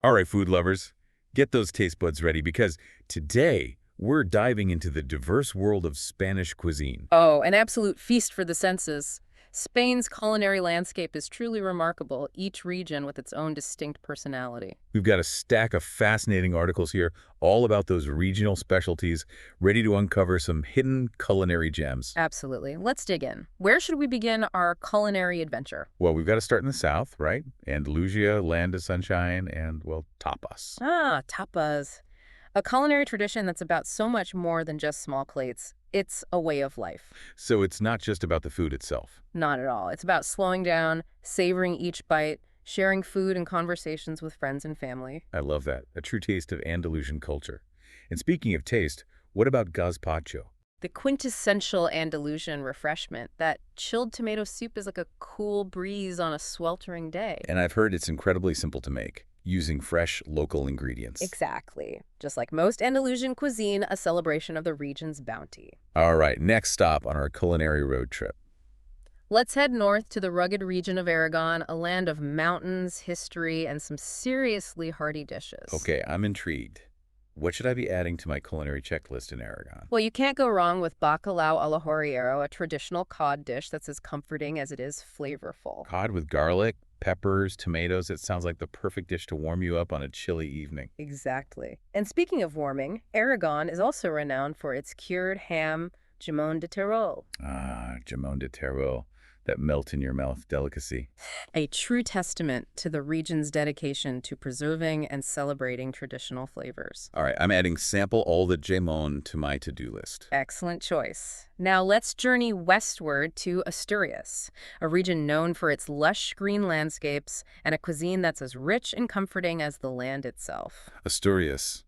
All right, food lovers, get those taste buds ready because today we're diving into the diverse world of Spanish cuisine. Oh, an absolute feast for the senses. Spain's culinary landscape is truly remarkable, each region with its own distinct personality. We've got a stack of fascinating articles here, all about those regional specialties, ready to uncover some hidden culinary gems. Absolutely. Let's dig in. Where should we begin our culinary adventure? Well, we've got to start in the south, right? Andalusia, land of sunshine, and, well, tapas. Ah, tapas. A culinary tradition that's about so much more than just small plates. It's a way of life. So it's not just about the food itself. Not at all. It's about slowing down, savoring each bite, sharing food and conversations with friends and family. I love that. A true taste of Andalusian culture. And speaking of taste, what about gazpacho? The quintessential Andalusian refreshment, that chilled tomato soup is like a cool breeze on a sweltering day. And I've heard it's incredibly simple to make, using fresh, local ingredients. Exactly. Just like most Andalusian cuisine, a celebration of the region's bounty. All right, next stop on our culinary road trip. Let's head north to the rugged region of Aragon, a land of mountains, history, and some seriously hearty dishes. Okay, I'm intrigued. What should I be adding to my culinary checklist in Aragon? Well, you can't go wrong with bacalao al ajorrero, a traditional cod dish that's as comforting as it is flavorful. Cod with garlic, peppers, tomatoes. It sounds like the perfect dish to warm you up on a chilly evening. Exactly. And speaking of warming, Aragon is also renowned for its cured ham, jamon de Terol. Ah, jamon de terreau, that melt-in-your-mouth delicacy. A true testament to the region's dedication to preserving and celebrating traditional flavors. All right, I'm adding sample all the jamon to my to-do list. Excellent choice. Now let's journey westward to Asturias, a region known for its lush green landscapes and a cuisine that's as rich and comforting as the land itself. Asturias.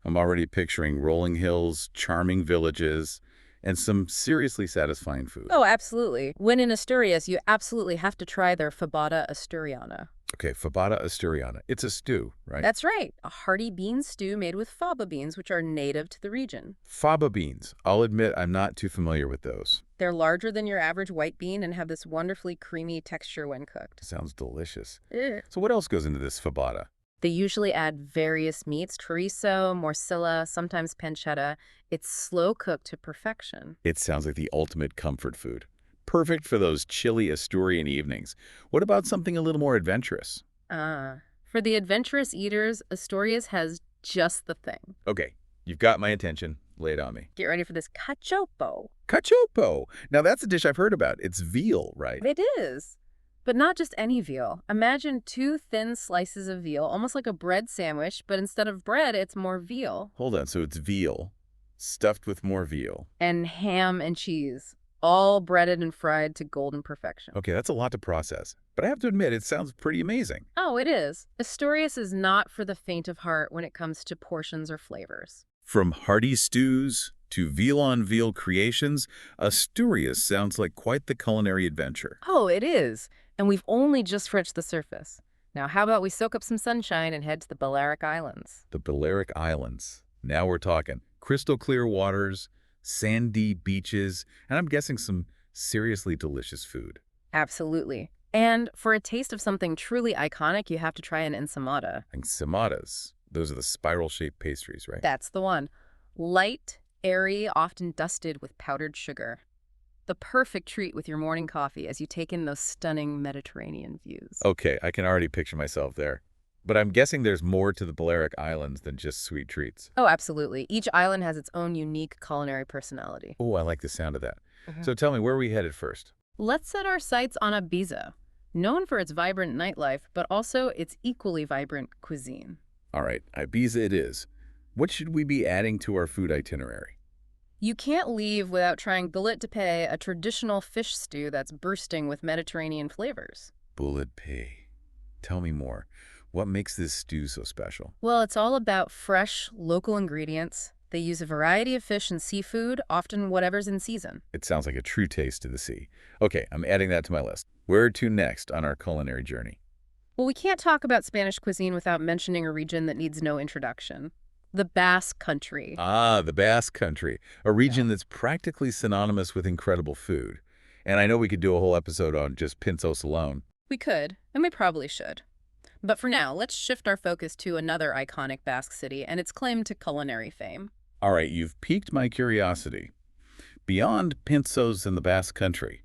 I'm already picturing rolling hills, charming villages, and some seriously satisfying food. Oh, absolutely. When in Asturias, you absolutely have to try their fabada asturiana. Okay, fabada asturiana. It's a stew, right? That's right, a hearty bean stew made with faba beans, which are native to the region. Faba beans. I'll admit I'm not too familiar with those. They're larger than your average white bean and have this wonderfully creamy texture when cooked. Sounds delicious. Eh. So what else goes into this fabada? They usually add various meats, chorizo, morcilla, sometimes pancetta. It's slow cooked to perfection. It sounds like the ultimate comfort food. Perfect for those chilly Asturian evenings. What about something a little more adventurous? For the adventurous eaters, Asturias has just the thing. Okay, you've got my attention. Lay it on me. Get ready for this cachopo. Cachopo. Now that's a dish I've heard about. It's veal, right? It is. But not just any veal. Imagine two thin slices of veal, almost like a bread sandwich, but instead of bread, it's more veal. Hold on, so it's veal, stuffed with more veal. And ham and cheese, all breaded and fried to golden perfection. Okay, that's a lot to process. But I have to admit, it sounds pretty amazing. Oh, it is. Asturias is not for the faint of heart when it comes to portions or flavors. From hearty stews to veal-on-veal creations, Asturias sounds like quite the culinary adventure. Oh, it is. And we've only just scratched the surface. Now, how about we soak up some sunshine and head to the Balearic Islands? The Balearic Islands. Now we're talking. Crystal clear waters, sandy beaches, and I'm guessing some seriously delicious food. Absolutely. And for a taste of something truly iconic, you have to try an ensaimada. Ensaimadas. Those are the spiral-shaped pastries, right? That's the one. Light, airy, often dusted with powdered sugar. The perfect treat with your morning coffee as you take in those stunning Mediterranean views. Okay, I can already picture myself there. But I'm guessing there's more to the Balearic Islands than just sweet treats. Oh, absolutely. Each island has its own unique culinary personality. Oh, I like the sound of that. So tell me, where are we headed first? Let's set our sights on Ibiza, known for its vibrant nightlife, but also its equally vibrant cuisine. All right, Ibiza it is. What should we be adding to our food itinerary? You can't leave without trying bullet de pay, a traditional fish stew that's bursting with Mediterranean flavors. Bullet pay. Tell me more. What makes this stew so special? Well, it's all about fresh, local ingredients. They use a variety of fish and seafood, often whatever's in season. It sounds like a true taste to the sea. Okay, I'm adding that to my list. Where to next on our culinary journey? Well, we can't talk about Spanish cuisine without mentioning a region that needs no introduction. The Basque Country. Ah, the Basque Country, a region that's practically synonymous with incredible food. And I know we could do a whole episode on just pinzos alone. We could, and we probably should. But for now, let's shift our focus to another iconic Basque city and its claim to culinary fame. All right, you've piqued my curiosity. Beyond pinzos in the Basque Country,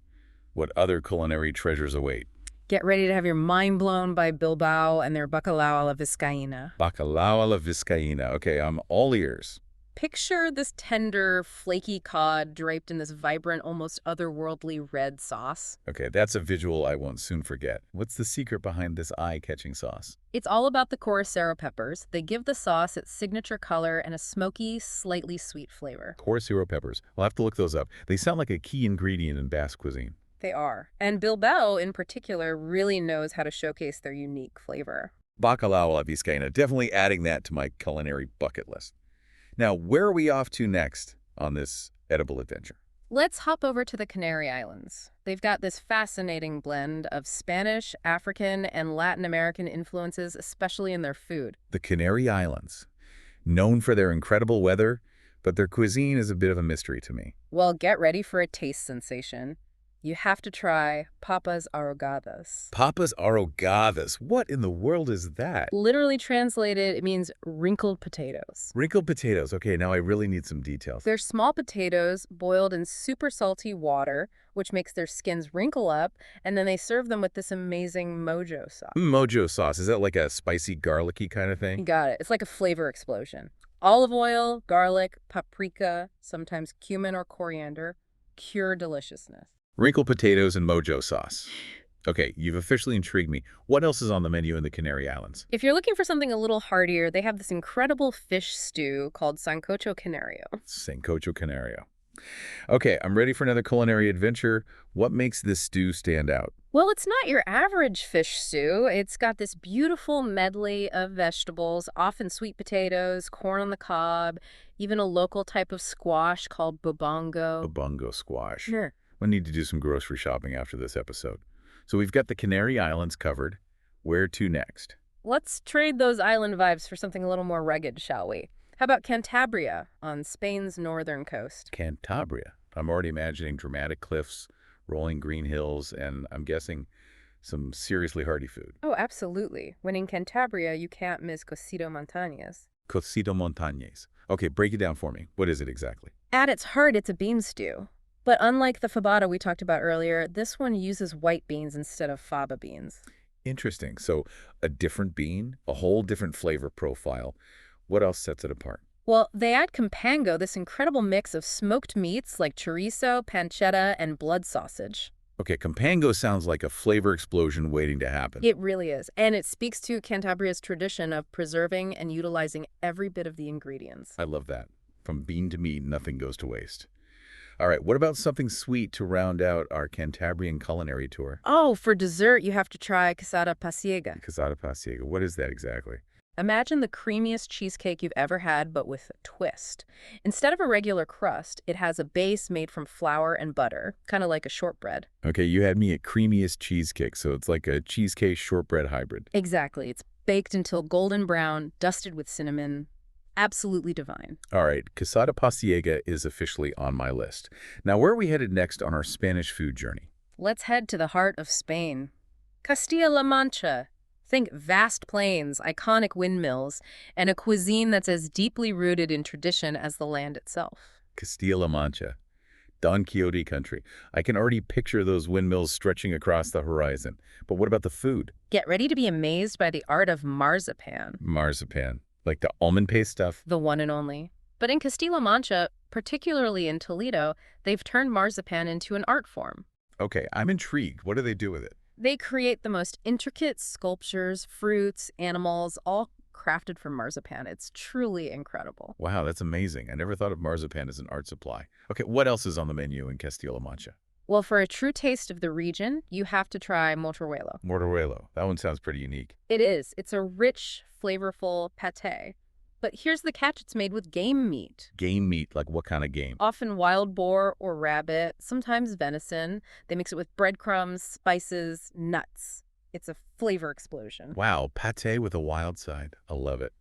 what other culinary treasures await? Get ready to have your mind blown by Bilbao and their bacalao a la Vizcaína. Bacalao a la Vizcaína. Okay, I'm all ears. Picture this tender, flaky cod draped in this vibrant, almost otherworldly red sauce. Okay, that's a visual I won't soon forget. What's the secret behind this eye-catching sauce? It's all about the choricero peppers. They give the sauce its signature color and a smoky, slightly sweet flavor. Choricero peppers. I'll have to look those up. They sound like a key ingredient in Basque cuisine. They are. And Bilbao, in particular, really knows how to showcase their unique flavor. Bacalao a la Vizcaína. Definitely adding that to my culinary bucket list. Now, where are we off to next on this edible adventure? Let's hop over to the Canary Islands. They've got this fascinating blend of Spanish, African, and Latin American influences, especially in their food. The Canary Islands. Known for their incredible weather, but their cuisine is a bit of a mystery to me. Well, get ready for a taste sensation. You have to try papas arrogadas. Papas arrogadas. What in the world is that? Literally translated, it means wrinkled potatoes. Wrinkled potatoes. Okay, now I really need some details. They're small potatoes boiled in super salty water, which makes their skins wrinkle up, and then they serve them with this amazing mojo sauce. Mojo sauce. Is that like a spicy, garlicky kind of You thing? got it. It's like a flavor explosion. Olive oil, garlic, paprika, sometimes cumin or coriander. Pure deliciousness. Wrinkled potatoes and mojo sauce. Okay, you've officially intrigued me. What else is on the menu in the Canary Islands? If you're looking for something a little heartier, they have this incredible fish stew called sancocho canario. Sancocho Canario. Okay, I'm ready for another culinary adventure. What makes this stew stand out? Well, it's not your average fish stew. It's got this beautiful medley of vegetables, often sweet potatoes, corn on the cob, even a local type of squash called bobongo. Babungo squash. Sure. We'll need to do some grocery shopping after this episode. So we've got the Canary Islands covered. Where to next? Let's trade those island vibes for something a little more rugged, shall we? How about Cantabria on Spain's northern coast? Cantabria. I'm already imagining dramatic cliffs, rolling green hills, and I'm guessing some seriously hearty food. Oh, absolutely. When in Cantabria, you can't miss cocido montañas. Cocido montañes. Okay, break it down for me. What is it exactly? At its heart, it's a bean stew. But unlike the fabada we talked about earlier, this one uses white beans instead of faba beans. Interesting. So a different bean, a whole different flavor profile. What else sets it apart? Well, they add campango, this incredible mix of smoked meats like chorizo, pancetta, and blood sausage. Okay, Campango sounds like a flavor explosion waiting to happen. It really is. And it speaks to Cantabria's tradition of preserving and utilizing every bit of the ingredients. I love that. From bean to meat, nothing goes to waste. All right, what about something sweet to round out our Cantabrian culinary tour? Oh, for dessert, you have to try casada pasiega. Casada Pasiega. What is that exactly? Imagine the creamiest cheesecake you've ever had, but with a twist. Instead of a regular crust, it has a base made from flour and butter, kind of like a shortbread. Okay, you had me at creamiest cheesecake, so it's like a cheesecake shortbread hybrid. Exactly. It's baked until golden brown, dusted with cinnamon. Absolutely divine. All right, Casada Pasiega is officially on my list. Now, where are we headed next on our Spanish food journey? Let's head to the heart of Spain. Castilla-La Mancha. Think vast plains, iconic windmills, and a cuisine that's as deeply rooted in tradition as the land itself. Castilla-La Mancha. Don Quixote country. I can already picture those windmills stretching across the horizon. But what about the food? Get ready to be amazed by the art of marzipan. Marzipan. Like the almond paste stuff? The one and only. But in Castilla-La Mancha, particularly in Toledo, they've turned marzipan into an art form. Okay, I'm intrigued. What do they do with it? They create the most intricate sculptures, fruits, animals, all crafted from marzipan. It's truly incredible. Wow, that's amazing. I never thought of marzipan as an art supply. Okay, what else is on the menu in Castilla-La Mancha? Well, for a true taste of the region, you have to try mortadelo. Mortadelo. That one sounds pretty unique. It is. It's a rich, flavorful pate. But here's the catch. It's made with game meat. Game meat, like what kind of game? Often wild boar or rabbit, sometimes venison. They mix it with breadcrumbs, spices, nuts. It's a flavor explosion. Wow, pate with a wild side. I love it.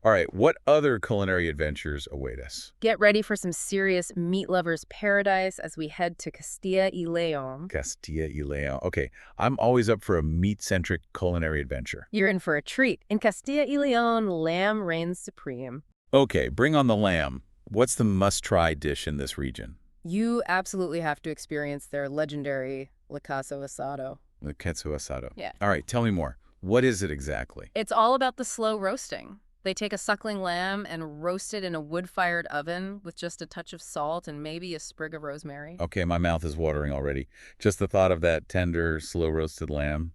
All right, what other culinary adventures await us? Get ready for some serious meat lovers' paradise as we head to Castilla y León. Castilla y León. Okay, I'm always up for a meat-centric culinary adventure. You're in for a treat. In Castilla y León, lamb reigns supreme. Okay, bring on the lamb. What's the must-try dish in this region? You absolutely have to experience their legendary La Casa Asado. The queso asado. Yeah. All right, tell me more. What is it exactly? It's all about the slow roasting. They take a suckling lamb and roast it in a wood-fired oven with just a touch of salt and maybe a sprig of rosemary. Okay, my mouth is watering already. Just the thought of that tender, slow-roasted lamb.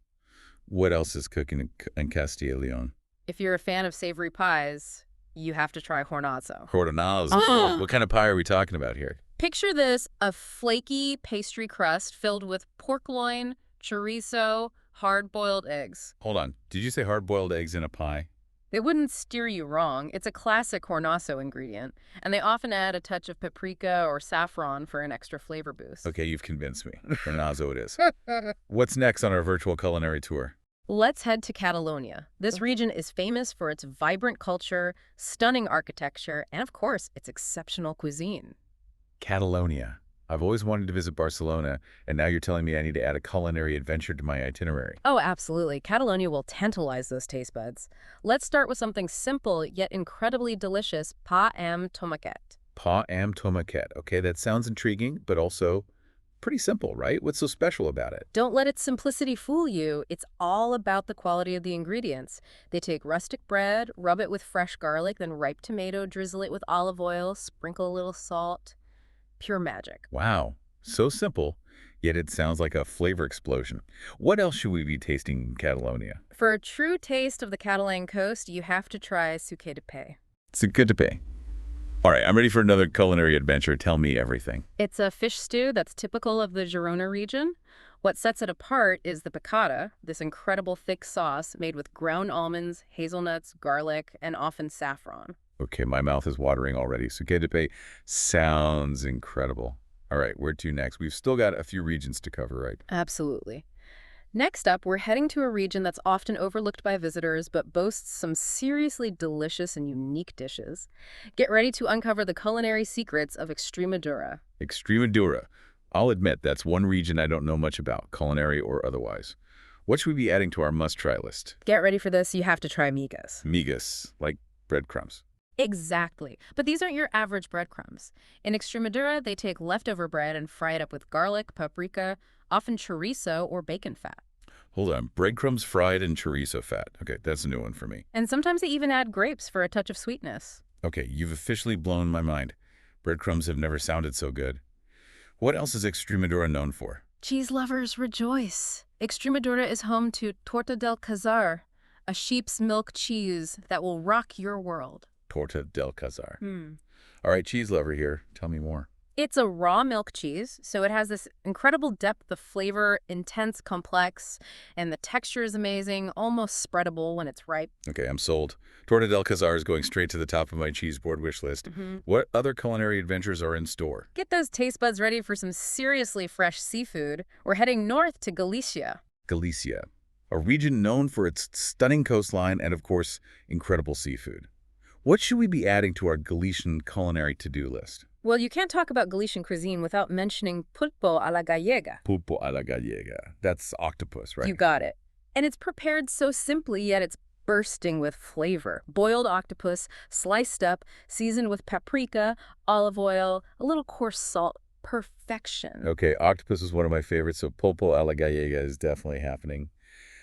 What else is cooking in Castilla y León? If you're a fan of savory pies, you have to try hornazo. Coordinados. What kind of pie are we talking about here? Picture this, a flaky pastry crust filled with pork loin, chorizo, hard-boiled eggs. Hold on. Did you say hard-boiled eggs in a pie? They wouldn't steer you wrong. It's a classic hornazo ingredient, and they often add a touch of paprika or saffron for an extra flavor boost. Okay, you've convinced me. Coordinazo it is. What's next on our virtual culinary tour? Let's head to Catalonia. This region is famous for its vibrant culture, stunning architecture, and of course, its exceptional cuisine. Catalonia. I've always wanted to visit Barcelona, and now you're telling me I need to add a culinary adventure to my itinerary. Oh, absolutely. Catalonia will tantalize those taste buds. Let's start with something simple yet incredibly delicious, pa amb tomàquet. Pa amb tomàquet. Okay, that sounds intriguing, but also pretty simple, right? What's so special about it? Don't let its simplicity fool you. It's all about the quality of the ingredients. They take rustic bread, rub it with fresh garlic, then ripe tomato, drizzle it with olive oil, sprinkle a little salt. Pure magic. Wow, so simple, yet it sounds like a flavor explosion. What else should we be tasting in Catalonia? For a true taste of the Catalan coast, you have to try suquet de pay. It's good to pay. All right, I'm ready for another culinary adventure. Tell me everything. It's a fish stew that's typical of the Girona region. What sets it apart is the piccata, this incredible thick sauce made with ground almonds, hazelnuts, garlic, and often saffron. Okay, my mouth is watering already. Suquet de pay sounds incredible. All right, where to next? We've still got a few regions to cover, right? Absolutely. Next up, we're heading to a region that's often overlooked by visitors but boasts some seriously delicious and unique dishes. Get ready to uncover the culinary secrets of Extremadura. Extremadura. I'll admit that's one region I don't know much about, culinary or otherwise. What should we be adding to our must-try list? Get ready for this, you have to try migas. Migas, like breadcrumbs. Exactly. But these aren't your average breadcrumbs. In Extremadura, they take leftover bread and fry it up with garlic, paprika, often chorizo or bacon fat. Hold on, breadcrumbs fried in chorizo fat. Okay, that's a new one for me. And sometimes they even add grapes for a touch of sweetness. Okay, you've officially blown my mind. Breadcrumbs have never sounded so good. What else is Extremadura known for? Cheese lovers rejoice. Extremadura is home to Torta del Cazar, a sheep's milk cheese that will rock your world. Torta del Cazar. All right, cheese lover here. Tell me more. It's a raw milk cheese, so it has this incredible depth of flavor, intense, complex, and the texture is amazing, almost spreadable when it's ripe. Okay, I'm sold. Torta del Cazar is going straight to the top of my cheese board wish list. What other culinary adventures are in store? Get those taste buds ready for some seriously fresh seafood. We're heading north to Galicia. Galicia, a region known for its stunning coastline and, of course, incredible seafood. What should we be adding to our Galician culinary to-do list? Well, you can't talk about Galician cuisine without mentioning pulpo a la gallega. Pulpo a la gallega. That's octopus, right? You got it. And it's prepared so simply, yet it's bursting with flavor. Boiled octopus, sliced up, seasoned with paprika, olive oil, a little coarse salt. Perfection. Okay, octopus is one of my favorites, so pulpo a la gallega is definitely happening.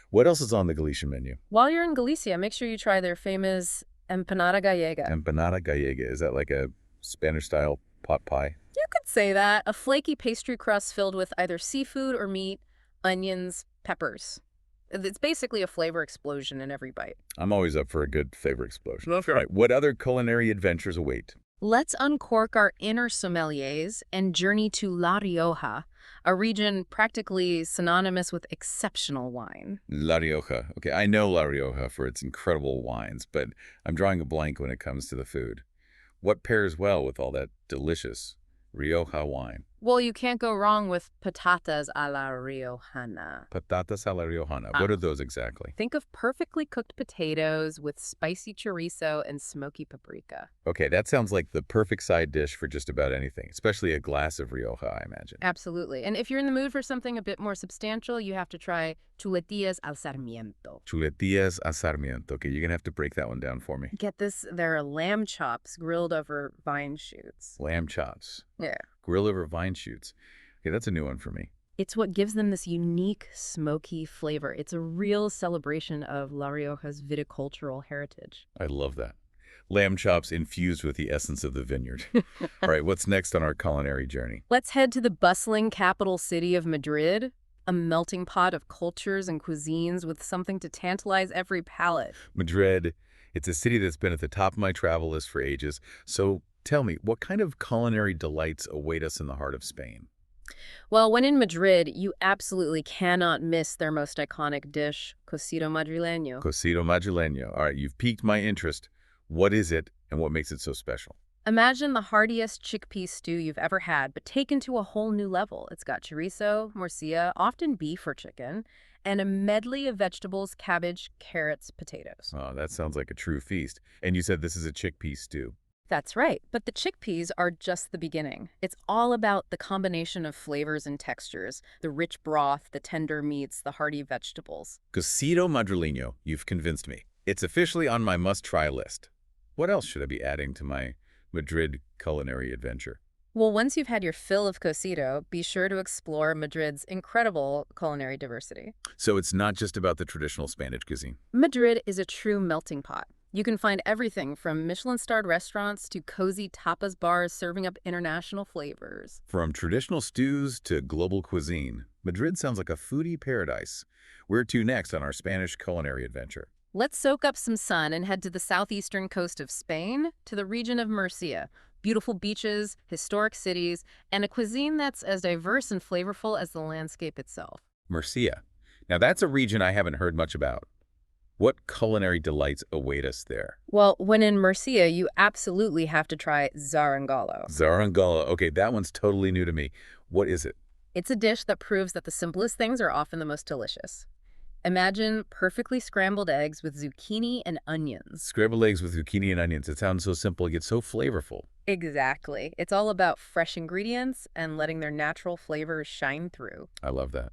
What else is on the Galician menu? While you're in Galicia, make sure you try their famous empanada gallega. Empanada gallega. Is that like a Spanish-style pot pie? You could say that. A flaky pastry crust filled with either seafood or meat, onions, peppers. It's basically a flavor explosion in every bite. I'm always up for a good flavor explosion. All right, what other culinary adventures await? Let's uncork our inner sommeliers and journey to La Rioja, a region practically synonymous with exceptional wine. La Rioja. Okay, I know La Rioja for its incredible wines, but I'm drawing a blank when it comes to the food. What pairs well with all that delicious Rioja wine? Well, you can't go wrong with patatas a la riojana. Patatas a la riojana. What are those exactly? Think of perfectly cooked potatoes with spicy chorizo and smoky paprika. Okay, that sounds like the perfect side dish for just about anything, especially a glass of Rioja, I imagine. Absolutely. And if you're in the mood for something a bit more substantial, you have to try chuletillas al sarmiento. Chuletillas a sarmiento. Okay, you're going to have to break that one down for me. Get this, they're lamb chops grilled over vine shoots. Lamb chops. Yeah. Grill over vine shoots. Okay, that's a new one for me. It's what gives them this unique, smoky flavor. It's a real celebration of La Rioja's viticultural heritage. I love that. Lamb chops infused with the essence of the vineyard. All right, what's next on our culinary journey? Let's head to the bustling capital city of Madrid, a melting pot of cultures and cuisines with something to tantalize every palate. Madrid. It's a city that's been at the top of my travel list for ages. So tell me, what kind of culinary delights await us in the heart of Spain? Well, when in Madrid, you absolutely cannot miss their most iconic dish, cocido madrileño. Cocido madrileño. All right, you've piqued my interest. What is it and what makes it so special? Imagine the heartiest chickpea stew you've ever had, but taken to a whole new level. It's got chorizo, morcilla, often beef or chicken, and a medley of vegetables, cabbage, carrots, potatoes. Oh, that sounds like a true feast. And you said this is a chickpea stew. That's right, but the chickpeas are just the beginning. It's all about the combination of flavors and textures, the rich broth, the tender meats, the hearty vegetables. Cocido madrileño. You've convinced me. It's officially on my must-try list. What else should I be adding to my Madrid culinary adventure? Well, once you've had your fill of cocido, be sure to explore Madrid's incredible culinary diversity. So it's not just about the traditional Spanish cuisine. Madrid is a true melting pot. You can find everything from Michelin-starred restaurants to cozy tapas bars serving up international flavors. From traditional stews to global cuisine, Madrid sounds like a foodie paradise. Where to next on our Spanish culinary adventure? Let's soak up some sun and head to the southeastern coast of Spain, to the region of Murcia. Beautiful beaches, historic cities, and a cuisine that's as diverse and flavorful as the landscape itself. Murcia. Now that's a region I haven't heard much about. What culinary delights await us there? Well, when in Murcia, you absolutely have to try zarangalo. Zarangala. Okay, that one's totally new to me. What is it? It's a dish that proves that the simplest things are often the most delicious. Imagine perfectly scrambled eggs with zucchini and onions. Scrambled eggs with zucchini and onions. It sounds so simple, yet so flavorful. Exactly. It's all about fresh ingredients and letting their natural flavors shine through. I love that.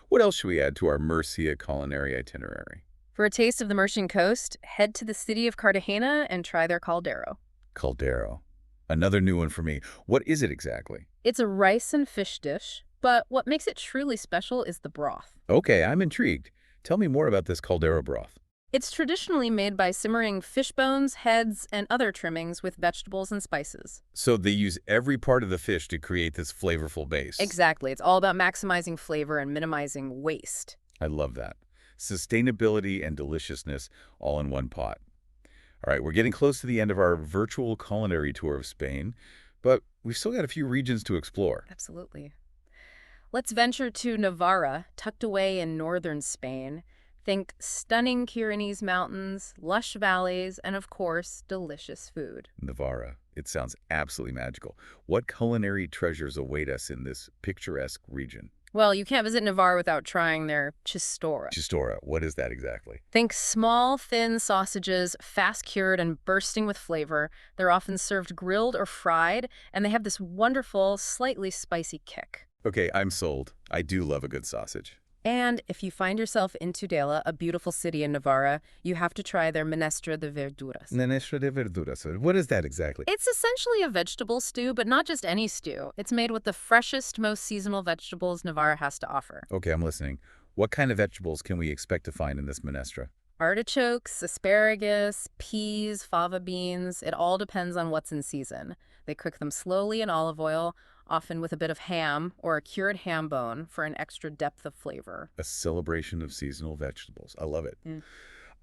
What else should we add to our Murcia culinary itinerary? For a taste of the Murcian coast, head to the city of Cartagena and try their caldero. Caldero. Another new one for me. What is it exactly? It's a rice and fish dish, but what makes it truly special is the broth. Okay, I'm intrigued. Tell me more about this caldero broth. It's traditionally made by simmering fish bones, heads, and other trimmings with vegetables and spices. So they use every part of the fish to create this flavorful base. Exactly. It's all about maximizing flavor and minimizing waste. I love that. Sustainability and deliciousness all in one pot. All right, we're getting close to the end of our virtual culinary tour of Spain, but we've still got a few regions to explore. Absolutely. Let's venture to Navarra, tucked away in northern Spain. Think stunning Pyrenees mountains, lush valleys, and of course, delicious food. Navarra. It sounds absolutely magical. What culinary treasures await us in this picturesque region? Well, you can't visit Navarre without trying their chistorra. Chistorra. What is that exactly? Think small, thin sausages, fast-cured and bursting with flavor. They're often served grilled or fried, and they have this wonderful, slightly spicy kick. Okay, I'm sold. I do love a good sausage. And if you find yourself in Tudela, a beautiful city in Navarra, you have to try their menestra de verduras. Menestra de verduras. What is that exactly? It's essentially a vegetable stew, but not just any stew. It's made with the freshest, most seasonal vegetables Navarra has to offer. Okay, I'm listening. What kind of vegetables can we expect to find in this menestra? Artichokes, asparagus, peas, fava beans. It all depends on what's in season. They cook them slowly in olive oil, often with a bit of ham or a cured ham bone for an extra depth of flavor. A celebration of seasonal vegetables. I love it. Mm.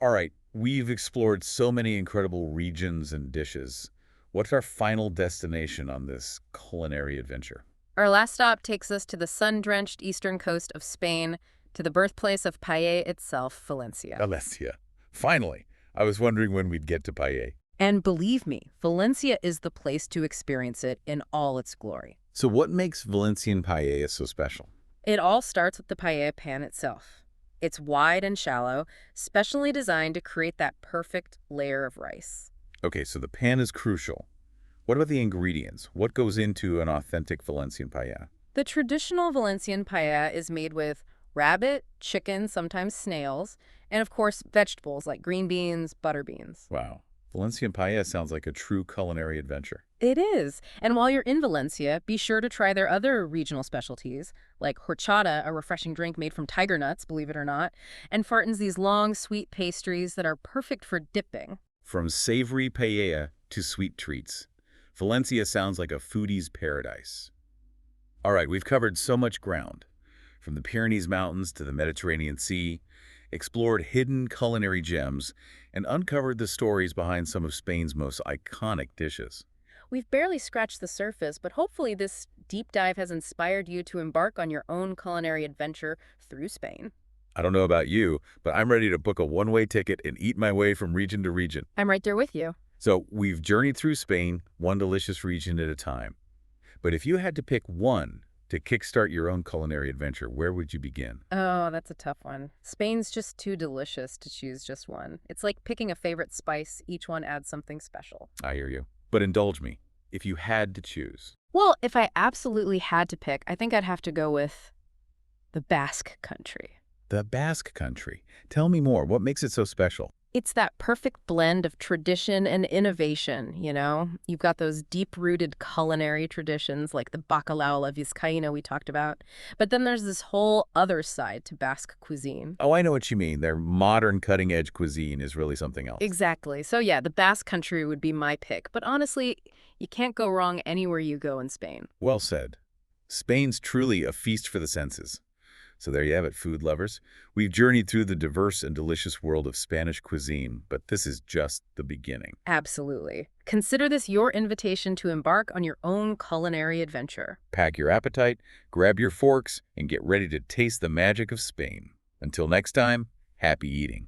All right, we've explored so many incredible regions and dishes. What's our final destination on this culinary adventure? Our last stop takes us to the sun-drenched eastern coast of Spain, to the birthplace of paella itself, Valencia. Valencia. Finally. I was wondering when we'd get to paella. And believe me, Valencia is the place to experience it in all its glory. So what makes Valencian paella so special? It all starts with the paella pan itself. It's wide and shallow, specially designed to create that perfect layer of rice. Okay, so the pan is crucial. What about the ingredients? What goes into an authentic Valencian paella? The traditional Valencian paella is made with rabbit, chicken, sometimes snails, and of course, vegetables like green beans, butter beans. Wow. Valencian paella sounds like a true culinary adventure. It is. And while you're in Valencia, be sure to try their other regional specialties, like horchata, a refreshing drink made from tiger nuts, believe it or not, and fartins, these long, sweet pastries that are perfect for dipping. From savory paella to sweet treats, Valencia sounds like a foodie's paradise. All right, we've covered so much ground, from the Pyrenees Mountains to the Mediterranean Sea, explored hidden culinary gems, and uncovered the stories behind some of Spain's most iconic dishes. We've barely scratched the surface, but hopefully this deep dive has inspired you to embark on your own culinary adventure through Spain. I don't know about you, but I'm ready to book a one-way ticket and eat my way from region to region. I'm right there with you. So we've journeyed through Spain, one delicious region at a time. But if you had to pick one to kickstart your own culinary adventure, where would you begin? Oh, that's a tough one. Spain's just too delicious to choose just one. It's like picking a favorite spice. Each one adds something special. I hear you. But indulge me, if you had to choose. Well, if I absolutely had to pick, I think I'd have to go with the Basque Country. The Basque Country. Tell me more. What makes it so special? It's that perfect blend of tradition and innovation, you know? You've got those deep-rooted culinary traditions like the bacalao la vizcaína we talked about. But then there's this whole other side to Basque cuisine. Oh, I know what you mean. Their modern cutting-edge cuisine is really something else. Exactly. So yeah, the Basque Country would be my pick. But honestly, you can't go wrong anywhere you go in Spain. Well said. Spain's truly a feast for the senses. So there you have it, food lovers. We've journeyed through the diverse and delicious world of Spanish cuisine, but this is just the beginning. Absolutely. Consider this your invitation to embark on your own culinary adventure. Pack your appetite, grab your forks, and get ready to taste the magic of Spain. Until next time, happy eating.